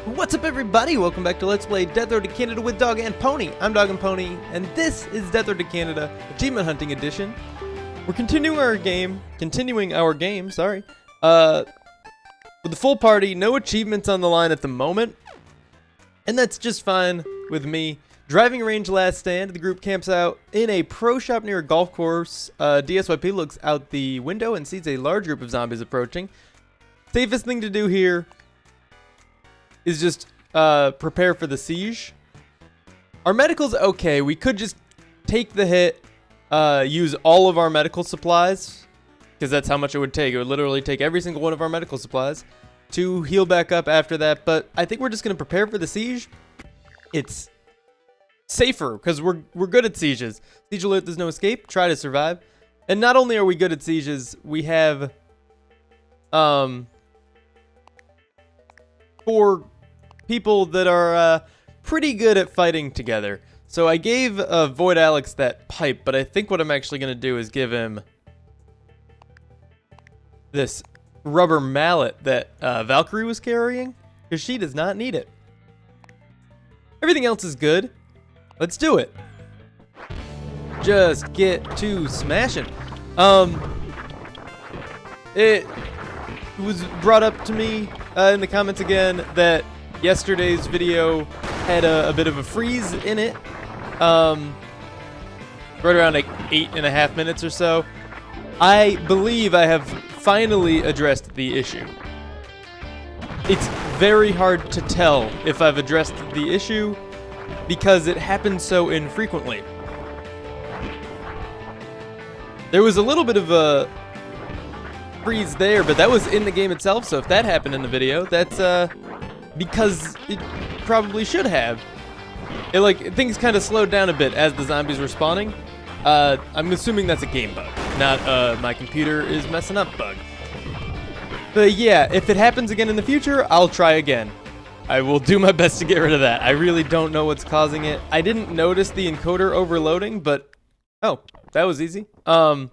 What's up, everybody? Welcome back to Let's Play Death Road to Canada with Dog and Pony. I'm Dog and Pony, and this is Death Road to Canada Achievement Hunting Edition. We're continuing our game, with the full party, no achievements on the line at the moment, and that's just fine with me. Driving range last stand, the group camps out in a pro shop near a golf course. DSYP looks out the window and sees a large group of zombies approaching. Safest thing to do here is just prepare for the siege. Our medical's okay. We could just take the hit, use all of our medical supplies, because that's how much it would take. It would literally take every single one of our medical supplies to heal back up after that. But I think we're just going to prepare for the siege. It's safer because we're good at sieges. Siege alert, there's no escape. Try to survive. And not only are we good at sieges, we have four people that are pretty good at fighting together. So I gave Void Alex that pipe, but I think what I'm actually going to do is give him this rubber mallet that Valkyrie was carrying, because she does not need it. Everything else is good. Let's do it. Just get to smashing. It was brought up to me in the comments again that yesterday's video had a bit of a freeze in it, right around like 8.5 minutes or so. I believe I have finally addressed the issue. It's very hard to tell if I've addressed the issue because it happens so infrequently. There was a little bit of a freeze there, but that was in the game itself, so if that happened in the video, that's because it probably should have. Things kind of slowed down a bit as the zombies were spawning. I'm assuming that's a game bug, not my computer is messing up bug. But yeah, if it happens again in the future, I'll try again. I will do my best to get rid of that. I really don't know what's causing it. I didn't notice the encoder overloading, but oh, that was easy. That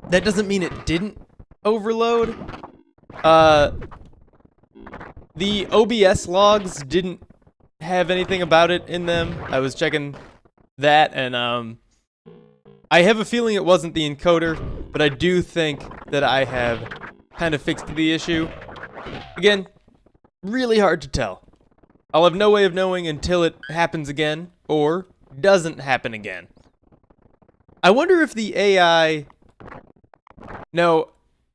doesn't mean it didn't overload. The OBS logs didn't have anything about it in them. I was checking that, and I have a feeling it wasn't the encoder, but I do think that I have kind of fixed the issue. Again, really hard to tell. I'll have no way of knowing until it happens again, or doesn't happen again. I wonder if the AI... No.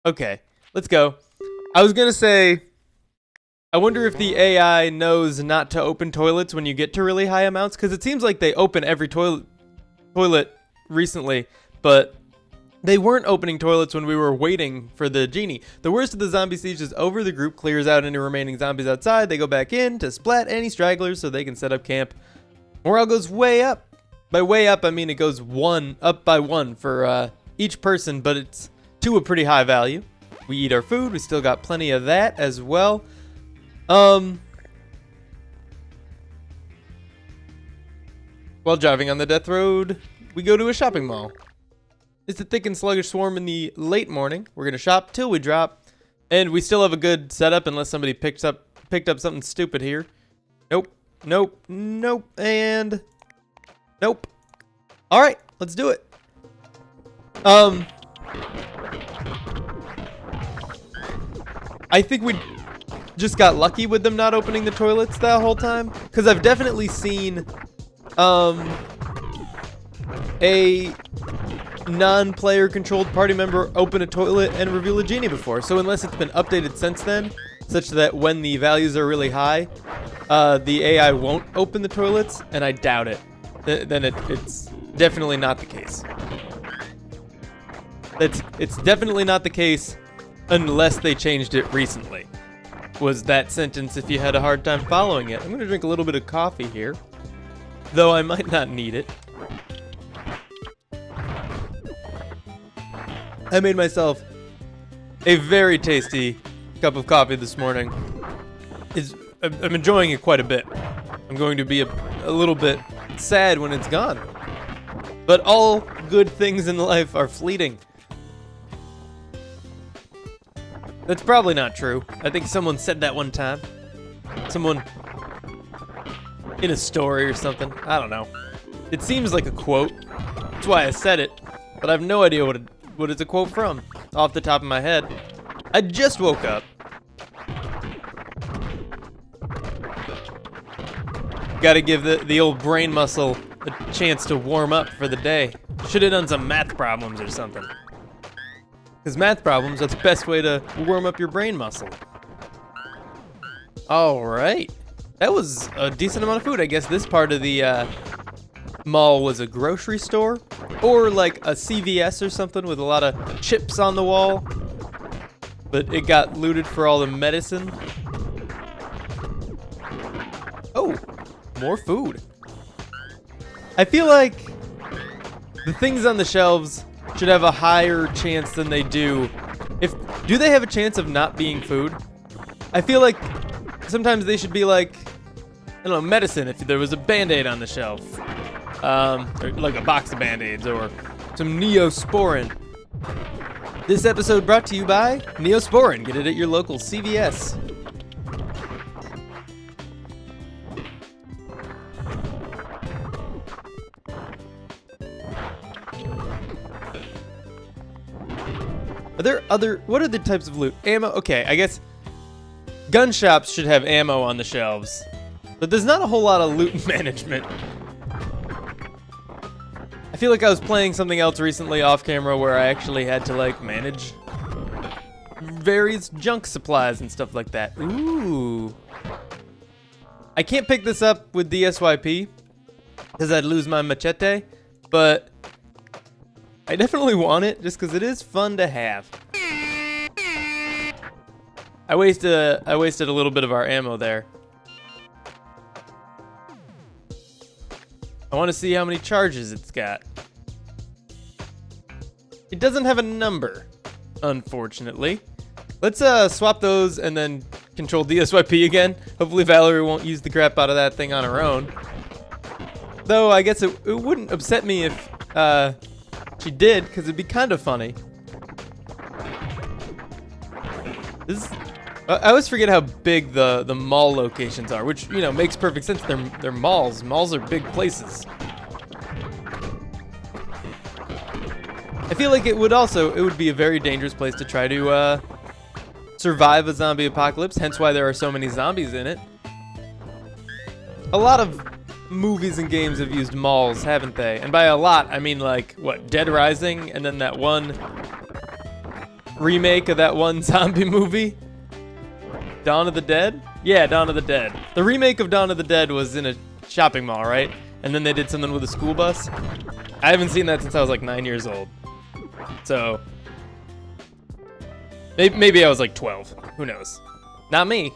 Okay, let's go. I was gonna say, I wonder if the AI knows not to open toilets when you get to really high amounts, because it seems like they open every toilet recently, but they weren't opening toilets when we were waiting for the genie. The worst of the zombie siege is over. The group clears out any remaining zombies outside. They go back in to splat any stragglers so they can set up camp. Morale goes way up. By way up, I mean it goes up by one for each person, but it's to a pretty high value. We eat our food. We still got plenty of that as well. While driving on the death road, we go to a shopping mall. It's a thick and sluggish swarm in the late morning. We're gonna shop till we drop, and we still have a good setup unless somebody picked up something stupid here. Nope, nope, nope, and nope. All right, let's do it. I think we just got lucky with them not opening the toilets that whole time, because I've definitely seen a non-player controlled party member open a toilet and reveal a genie before. So unless it's been updated since then, such that when the values are really high, the AI won't open the toilets, and I doubt it, then it's definitely not the case. It's definitely not the case unless they changed it recently. Was that sentence if you had a hard time following it. I'm going to drink a little bit of coffee here, though I might not need it. I made myself a very tasty cup of coffee this morning. I'm enjoying it quite a bit. I'm going to be a little bit sad when it's gone. But all good things in life are fleeting. That's probably not true. I think someone said that one time. Someone in a story or something. I don't know. It seems like a quote. That's why I said it. But I have no idea what it's a quote from off the top of my head. I just woke up. Gotta give the old brain muscle a chance to warm up for the day. Should have done some math problems or something. Because math problems are the best way to warm up your brain muscle. Alright. That was a decent amount of food. I guess this part of the mall was a grocery store. Or like a CVS or something with a lot of chips on the wall. But it got looted for all the medicine. Oh, more food. I feel like the things on the shelves should have a higher chance than they do. Do they have a chance of not being food? I feel like sometimes they should be like, I don't know, medicine if there was a Band-Aid on the shelf. Or like a box of Band-Aids or some Neosporin. This episode brought to you by Neosporin. Get it at your local CVS. Are there what are the types of loot? Ammo? Okay, I guess gun shops should have ammo on the shelves. But there's not a whole lot of loot management. I feel like I was playing something else recently off camera where I actually had to like manage various junk supplies and stuff like that. Ooh. I can't pick this up with DSYP because I'd lose my machete, but I definitely want it just because it is fun to have. I wasted a little bit of our ammo there. I want to see how many charges it's got. It doesn't have a number, unfortunately. Let's swap those and then control DSYP again. Hopefully Valerie won't use the crap out of that thing on her own. Though I guess it wouldn't upset me if she did, because it'd be kind of funny. I always forget how big the mall locations are, which, you know, makes perfect sense. They're malls. Malls are big places. I feel like it would be a very dangerous place to try to survive a zombie apocalypse, hence why there are so many zombies in it. A lot of movies and games have used malls, haven't they? And by a lot, I mean like, what, Dead Rising, and then that one remake of that one zombie movie? Dawn of the Dead? Yeah, Dawn of the Dead. The remake of Dawn of the Dead was in a shopping mall, right? And then they did something with a school bus. I haven't seen that since I was like 9 years old. So, maybe I was like 12. Who knows? Not me.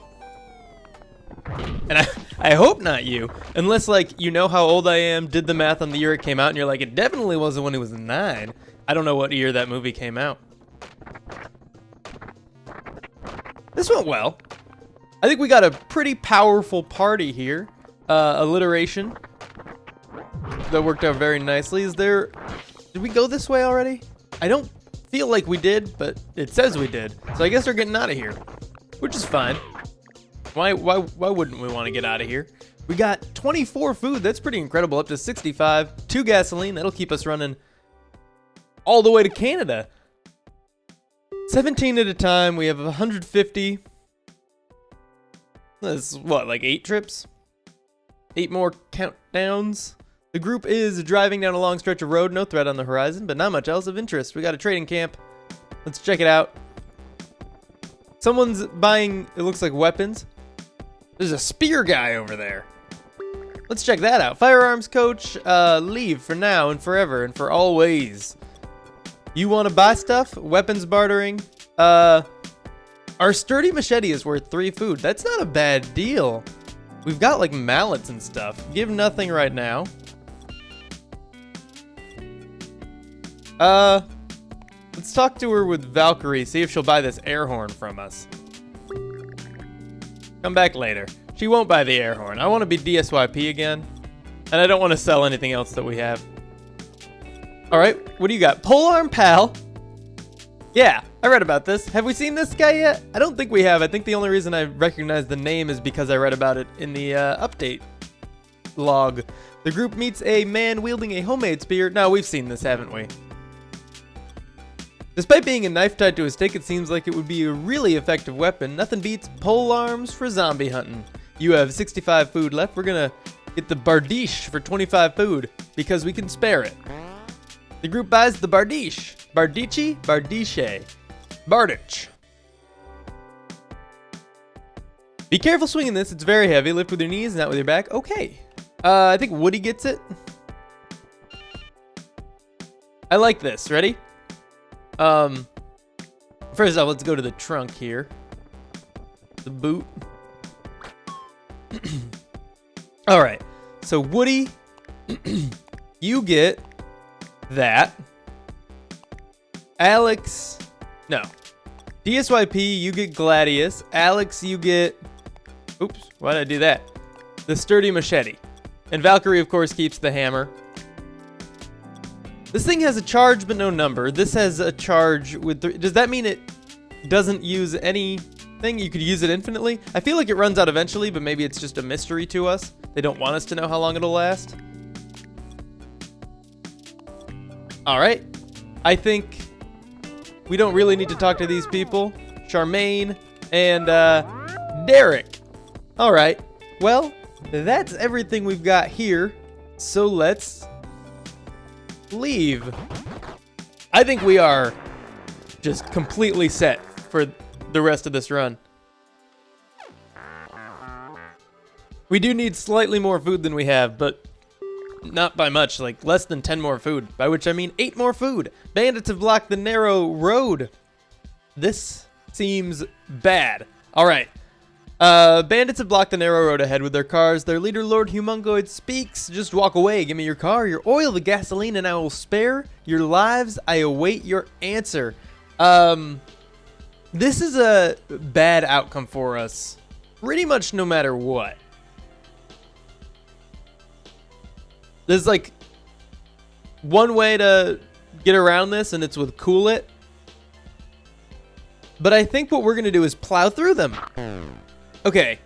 And I hope not you. Unless, like, you know how old I am, did the math on the year it came out, and you're like, it definitely wasn't when he was 9. I don't know what year that movie came out. This went well. I think we got a pretty powerful party here. Alliteration. That worked out very nicely. Did we go this way already? I don't feel like we did, but it says we did. So I guess we're getting out of here, which is fine. Why wouldn't we want to get out of here? We got 24 food. That's pretty incredible. Up to 65. 2 gasoline. That'll keep us running all the way to Canada. 17 at a time. We have 150. That's what, like 8 trips? 8 more countdowns. The group is driving down a long stretch of road. No threat on the horizon, but not much else of interest. We got a trading camp. Let's check it out. Someone's buying, it looks like, weapons. There's a spear guy over there. Let's check that out. Firearms coach, leave for now and forever and for always. You want to buy stuff? Weapons bartering. Our sturdy machete is worth 3 food. That's not a bad deal. We've got like mallets and stuff. Give nothing right now. Let's talk to her with Valkyrie, see if she'll buy this air horn from us. Come back later. She won't buy the air horn. I want to be DSYP again, and I don't want to sell anything else that we have. All right, what do you got? Polearm Pal. Yeah, I read about this. Have we seen this guy yet? I don't think we have. I think the only reason I recognize the name is because I read about it in the update log. The group meets a man wielding a homemade spear. No, we've seen this, haven't we? Despite being a knife tied to a stick, it seems like it would be a really effective weapon. Nothing beats pole arms for zombie hunting. You have 65 food left. We're gonna get the bardiche for 25 food because we can spare it. The group buys the bardiche. Bardiche? Bardiche. Bardich. Be careful swinging this. It's very heavy. Lift with your knees, not with your back. Okay. I think Woody gets it. I like this. Ready? First off, let's go to the trunk here. The boot. All right. So Woody, you get that. Alex, no. DSYP, you get Gladius. Alex, you get, oops, why did I do that? The sturdy machete. And Valkyrie, of course, keeps the hammer. This thing has a charge but no number. This has a charge with, does that mean it doesn't use anything? You could use it infinitely? I feel like it runs out eventually, but maybe it's just a mystery to us. They don't want us to know how long it'll last. All right. I think we don't really need to talk to these people. Charmaine and Derek. All right. Well, that's everything we've got here. So let's leave. I think we are just completely set for the rest of this run. We do need slightly more food than we have, but not by much, like less than 10 more food, by which I mean 8 more food. Bandits have blocked the narrow road. This seems bad. All right. Bandits have blocked the narrow road ahead with their cars. Their leader, Lord Humongoid, speaks. Just walk away. Give me your car, your oil, the gasoline, and I will spare your lives. I await your answer. This is a bad outcome for us. Pretty much no matter what. There's like one way to get around this, and it's with Cool It. But I think what we're going to do is plow through them. Okay.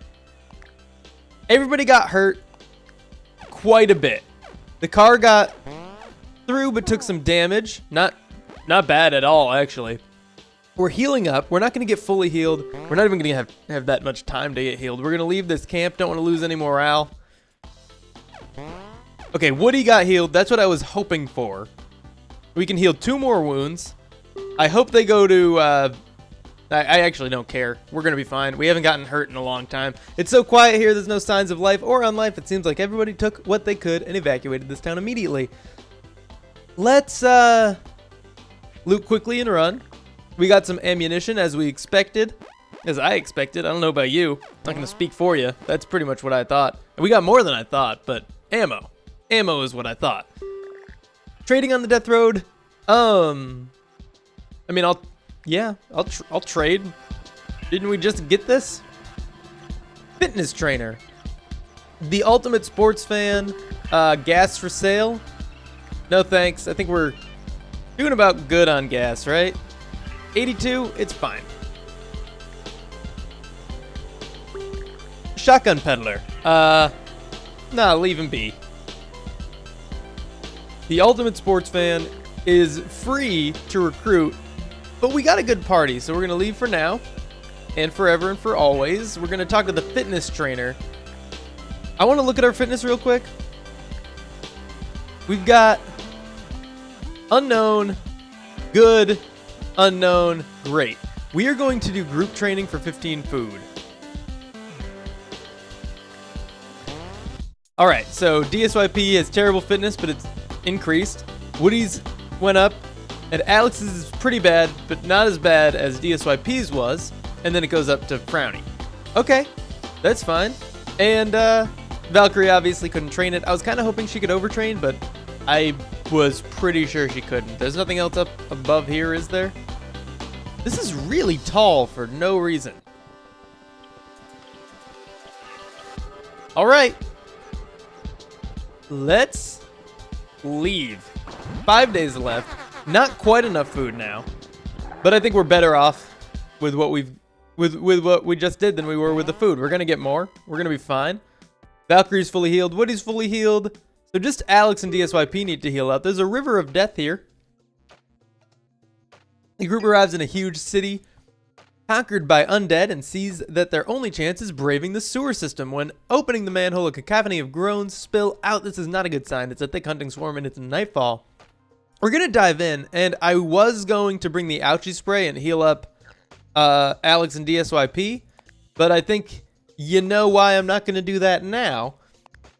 Everybody got hurt quite a bit. The car got through but took some damage. Not bad at all, actually. We're healing up. We're not going to get fully healed. We're not even going to have that much time to get healed. We're going to leave this camp. Don't want to lose any morale. Okay, Woody got healed. That's what I was hoping for. We can heal 2 more wounds. I hope they go to... I actually don't care. We're going to be fine. We haven't gotten hurt in a long time. It's so quiet here, there's no signs of life or unlife. It seems like everybody took what they could and evacuated this town immediately. Let's loot quickly and run. We got some ammunition as we expected. As I expected. I don't know about you. I'm not going to speak for you. That's pretty much what I thought. We got more than I thought, but ammo. Ammo is what I thought. Trading on the death road. I mean, I'll trade. Didn't we just get this? Fitness trainer. The ultimate sports fan. Gas for sale. No thanks. I think we're doing about good on gas, right? 82, it's fine. Shotgun peddler. Nah, leave him be. The ultimate sports fan is free to recruit, but we got a good party, so we're going to leave for now and forever and for always. We're going to talk to the fitness trainer. I want to look at our fitness real quick. We've got unknown, good, unknown, great. We are going to do group training for 15 food. All right, so DSYP has terrible fitness, but it's increased. Woody's went up, and Alex's is pretty bad, but not as bad as DSYP's was, and then it goes up to Frowny. Okay, that's fine. And Valkyrie obviously couldn't train it. I was kind of hoping she could overtrain, but I was pretty sure she couldn't. There's nothing else up above here, is there? This is really tall for no reason. All right. Let's leave. 5 days left. Not quite enough food now. But I think we're better off with what with what we just did than we were with the food. We're gonna get more. We're gonna be fine. Valkyrie's fully healed. Woody's fully healed. So just Alex and DSYP need to heal up. There's a river of death here. The group arrives in a huge city, conquered by undead, and sees that their only chance is braving the sewer system. When opening the manhole, a cacophony of groans spill out. This is not a good sign. It's a thick hunting swarm and it's nightfall. We're gonna dive in, and I was going to bring the ouchie spray and heal up Alex and DSYP, but I think you know why I'm not gonna do that now.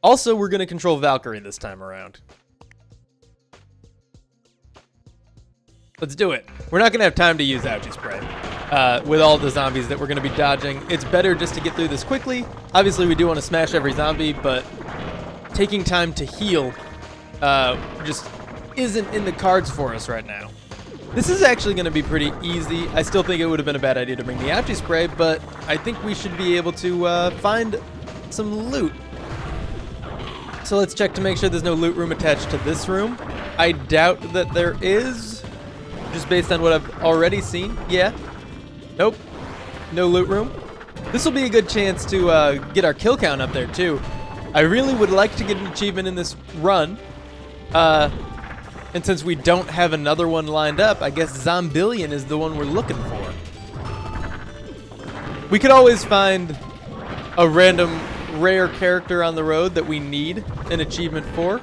Also, we're gonna control Valkyrie this time around. Let's do it. We're not gonna have time to use ouchie spray with all the zombies that we're gonna be dodging. It's better just to get through this quickly. Obviously, we do want to smash every zombie, but taking time to heal just isn't in the cards for us right now. This is actually going to be pretty easy. I still think it would have been a bad idea to bring the ouchie spray, but I think we should be able to find some loot. So let's check to make sure there's no loot room attached to this room. I doubt that there is, just based on what I've already seen. Yeah. Nope. No loot room. This will be a good chance to get our kill count up there, too. I really would like to get an achievement in this run. And since we don't have another one lined up, I guess Zombillion is the one we're looking for. We could always find a random rare character on the road that we need an achievement for.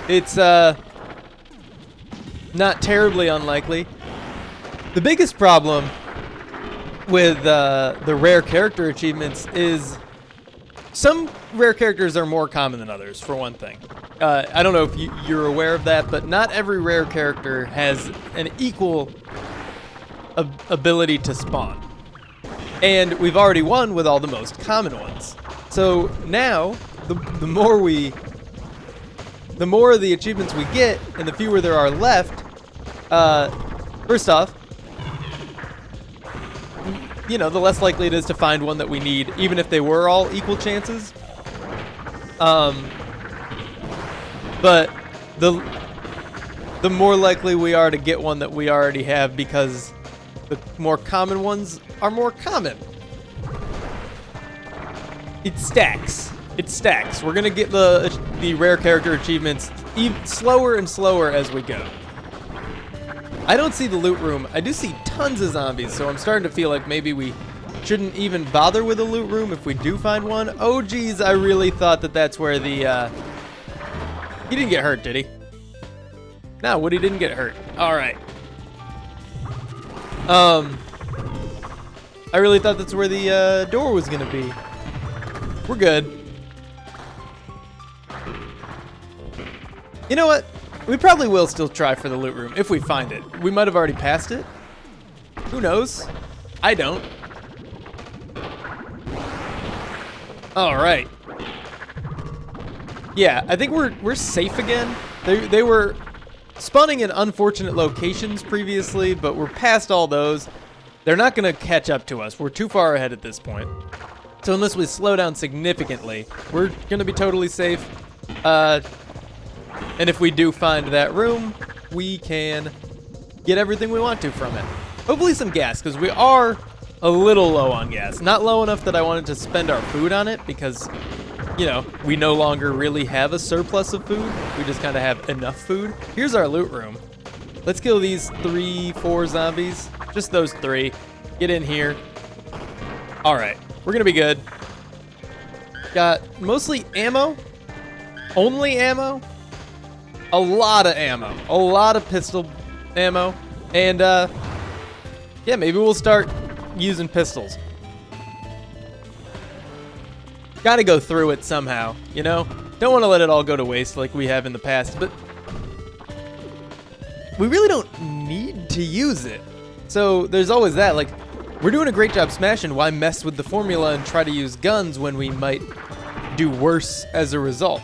It's not terribly unlikely. The biggest problem with the rare character achievements is some rare characters are more common than others, for one thing. I don't know if you're aware of that, but not every rare character has an equal ability to spawn. And we've already won with all the most common ones. So now, the more of the achievements we get, and the fewer there are left, first off, you know, the less likely it is to find one that we need, even if they were all equal chances. But the more likely we are to get one that we already have, because the more common ones are more common. It stacks. It stacks. We're gonna get the rare character achievements even slower and slower as we go. I don't see the loot room. I do see tons of zombies, so I'm starting to feel like maybe we shouldn't even bother with a loot room if we do find one. Oh, geez, I really thought that that's where the... He didn't get hurt, did he? No, Woody didn't get hurt. All right. I really thought that's where the door was gonna be. We're good. You know what? We probably will still try for the loot room if we find it. We might have already passed it. Who knows? I don't. All right. Yeah, I think we're safe again. They were spawning in unfortunate locations previously, but we're past all those. They're not gonna catch up to us. We're too far ahead at this point. So unless we slow down significantly, we're gonna be totally safe. And if we do find that room, we can get everything we want to from it. Hopefully some gas, because we are a little low on gas. Not low enough that I wanted to spend our food on it, because, you know, we no longer really have a surplus of food. We just kind of have enough food. Here's our loot room. Let's kill these 3-4 zombies. Just those 3. Get in here. All right, we're gonna be good. Got mostly ammo. Only ammo. A lot of ammo. A lot of pistol ammo. And, yeah, maybe we'll start using pistols. Gotta go through it somehow, you know? Don't want to let it all go to waste like we have in the past, but we really don't need to use it. So there's always that. Like, we're doing a great job smashing. Why mess with the formula and try to use guns when we might do worse as a result?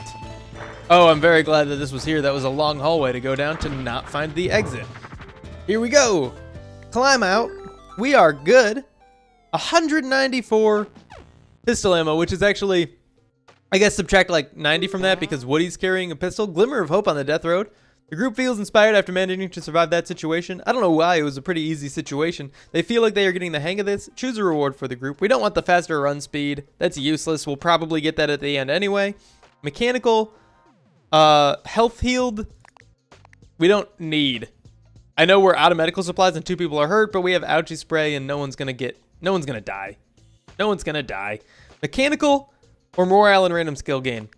Oh, I'm very glad that this was here. That was a long hallway to go down to not find the exit. Here we go. Climb out. We are good. 194 pistol ammo, which is actually, I guess, subtract like 90 from that because Woody's carrying a pistol. Glimmer of hope on the death road. The group feels inspired after managing to survive that situation. I don't know why, it was a pretty easy situation. They feel like they are getting the hang of this. Choose a reward for the group. We don't want the faster run speed. That's useless. We'll probably get that at the end anyway. Mechanical, health healed, we don't need. I know we're out of medical supplies and 2 people are hurt, but we have ouchie spray and no one's gonna die. No one's gonna die. Mechanical or morale and random skill gain.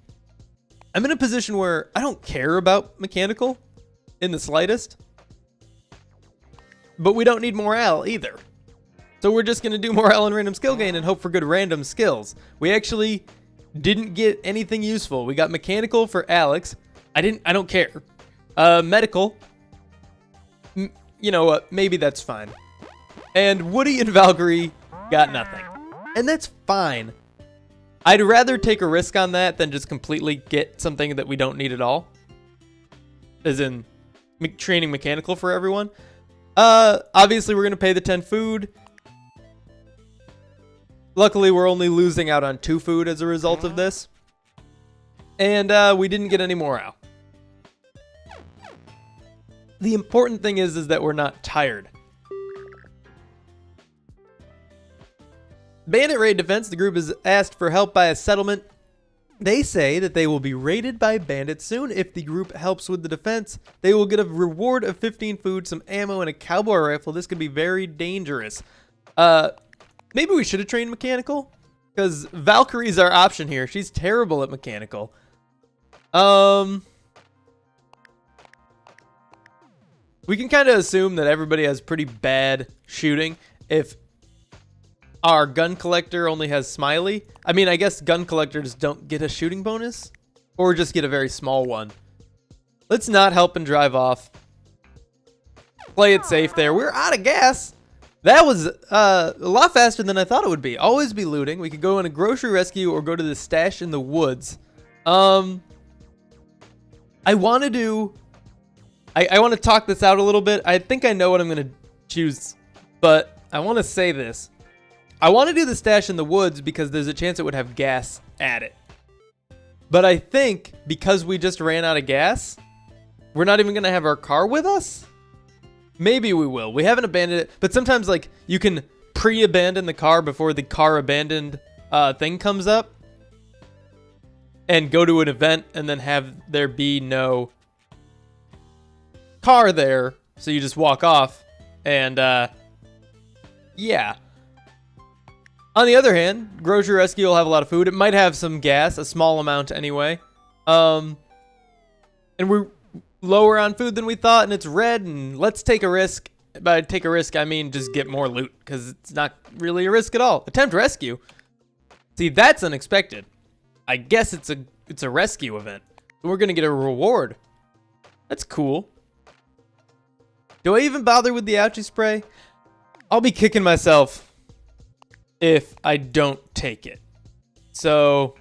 I'm in a position where I don't care about mechanical in the slightest, but we don't need morale either. So we're just gonna do morale and random skill gain and hope for good random skills. We actually didn't get anything useful. We got mechanical for Alex. I don't care. Medical. You know what? Maybe that's fine. And Woody and Valkyrie got nothing. And that's fine. I'd rather take a risk on that than just completely get something that we don't need at all. As in training mechanical for everyone. Obviously we're going to pay the 10 food. Luckily we're only losing out on 2 food as a result of this. And we didn't get any morale. The important thing is that we're not tired. Bandit raid defense. The group is asked for help by a settlement. They say that they will be raided by bandits soon. If the group helps with the defense, they will get a reward of 15 food, some ammo, and a cowboy rifle. This could be very dangerous. Maybe we should have trained mechanical, because Valkyrie's our option here. She's terrible at mechanical. We can kind of assume that everybody has pretty bad shooting if our gun collector only has smiley. I mean, I guess gun collectors don't get a shooting bonus or just get a very small one. Let's not help and drive off. Play it safe there. We're out of gas. That was a lot faster than I thought it would be. Always be looting. We could go in a grocery rescue or go to the stash in the woods. I want to talk this out a little bit. I think I know what I'm going to choose, but I want to say this. I want to do the stash in the woods because there's a chance it would have gas at it. But I think because we just ran out of gas, we're not even going to have our car with us. Maybe we will. We haven't abandoned it, but sometimes like you can pre-abandon the car before the car abandoned thing comes up and go to an event and then have there be no car there. So you just walk off and yeah. On the other hand, grocery rescue will have a lot of food. It might have some gas, a small amount anyway. And we're lower on food than we thought, and it's red, and let's take a risk. By take a risk, I mean just get more loot, because it's not really a risk at all. Attempt rescue. See, that's unexpected. I guess it's a rescue event. We're going to get a reward. That's cool. Do I even bother with the ouchie spray? I'll be kicking myself if I don't take it. So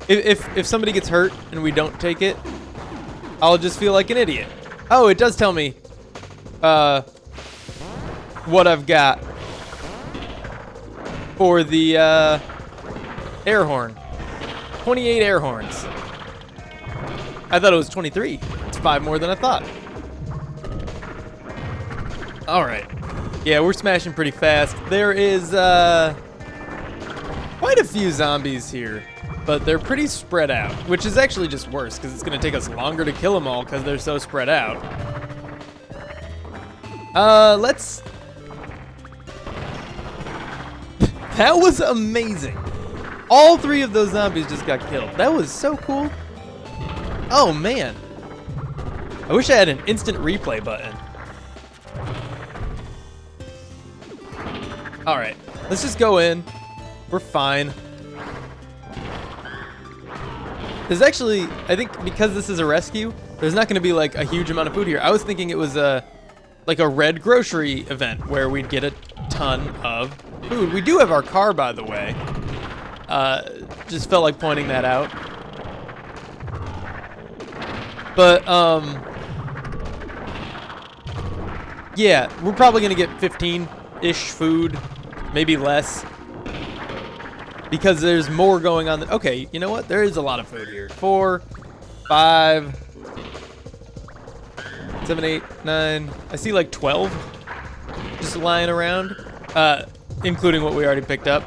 if somebody gets hurt and we don't take it, I'll just feel like an idiot. Oh, it does tell me what I've got for the air horn. 28 air horns. I thought it was 23. It's 5 more than I thought. All right. Yeah, we're smashing pretty fast. There is quite a few zombies here, but they're pretty spread out, which is actually just worse because it's going to take us longer to kill them all because they're so spread out. Let's... That was amazing. All 3 of those zombies just got killed. That was so cool. Oh, man. I wish I had an instant replay button. All right, let's just go in. We're fine. There's actually, I think because this is a rescue, there's not going to be like a huge amount of food here. I was thinking it was like a red grocery event where we'd get a ton of food. We do have our car, by the way. Just felt like pointing that out. But, yeah, we're probably going to get 15-ish food, maybe less. Because there's more going on. Okay, you know what? There is a lot of food here. 4, 5, 7, 8, 9. I see like 12 just lying around, including what we already picked up.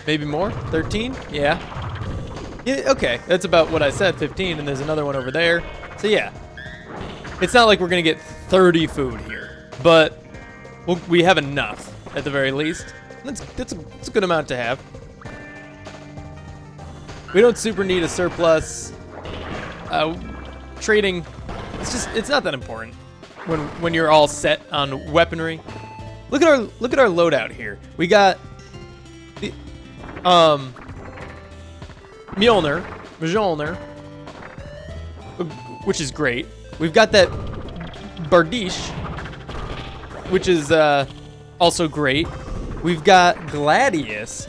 Maybe more? 13? Yeah. Yeah, okay, that's about what I said, 15, and there's another one over there. So yeah, it's not like we're gonna get 30 food here, but we have enough at the very least. That's a good amount to have. We don't super need a surplus. Trading, it's not that important when you're all set on weaponry. Look at our loadout here. We got the Mjolnir, which is great. We've got that Bardiche, which is also great. We've got Gladius,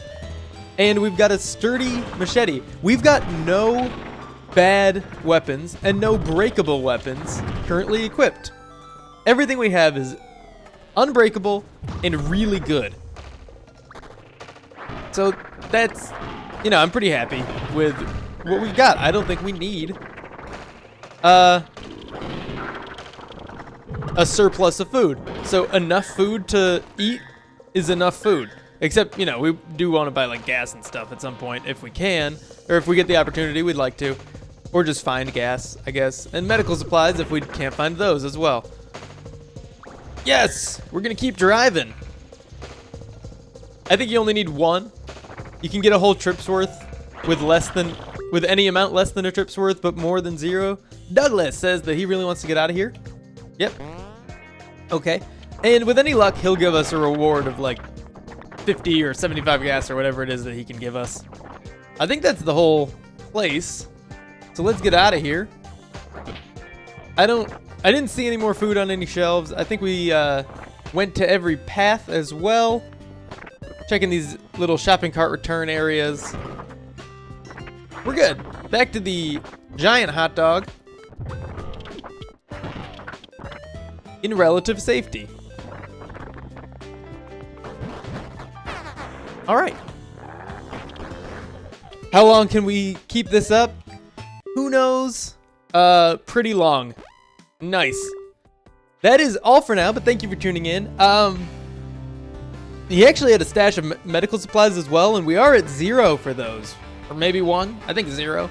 and we've got a sturdy machete. We've got no bad weapons and no breakable weapons currently equipped. Everything we have is unbreakable and really good. So that's, you know, I'm pretty happy with what we've got. I don't think we need a surplus of food. So enough food to eat is enough food. Except, you know, we do want to buy like gas and stuff at some point if we can, or if we get the opportunity, we'd like to. Or just find gas, I guess. And medical supplies if we can't find those as well. Yes! We're gonna keep driving. I think you only need one. You can get a whole trip's worth with any amount less than a trip's worth, but more than 0. Douglas says that he really wants to get out of here. Yep. Okay. And with any luck, he'll give us a reward of like 50 or 75 gas or whatever it is that he can give us. I think that's the whole place. So let's get out of here. I didn't see any more food on any shelves. I think we went to every path as well. Checking these little shopping cart return areas. We're good. Back to the giant hot dog. In relative safety. All right. How long can we keep this up? Who knows? Pretty long. Nice. That is all for now, but thank you for tuning in. He actually had a stash of medical supplies as well, and we are at 0 for those. Or maybe 1. I think 0.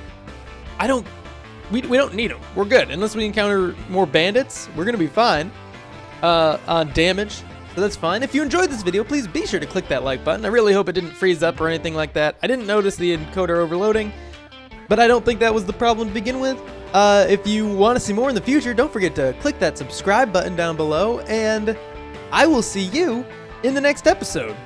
We don't need them. We're good. Unless we encounter more bandits, we're going to be fine on damage. So that's fine. If you enjoyed this video, please be sure to click that like button. I really hope it didn't freeze up or anything like that. I didn't notice the encoder overloading, but I don't think that was the problem to begin with. If you want to see more in the future, don't forget to click that subscribe button down below, and I will see you in the next episode.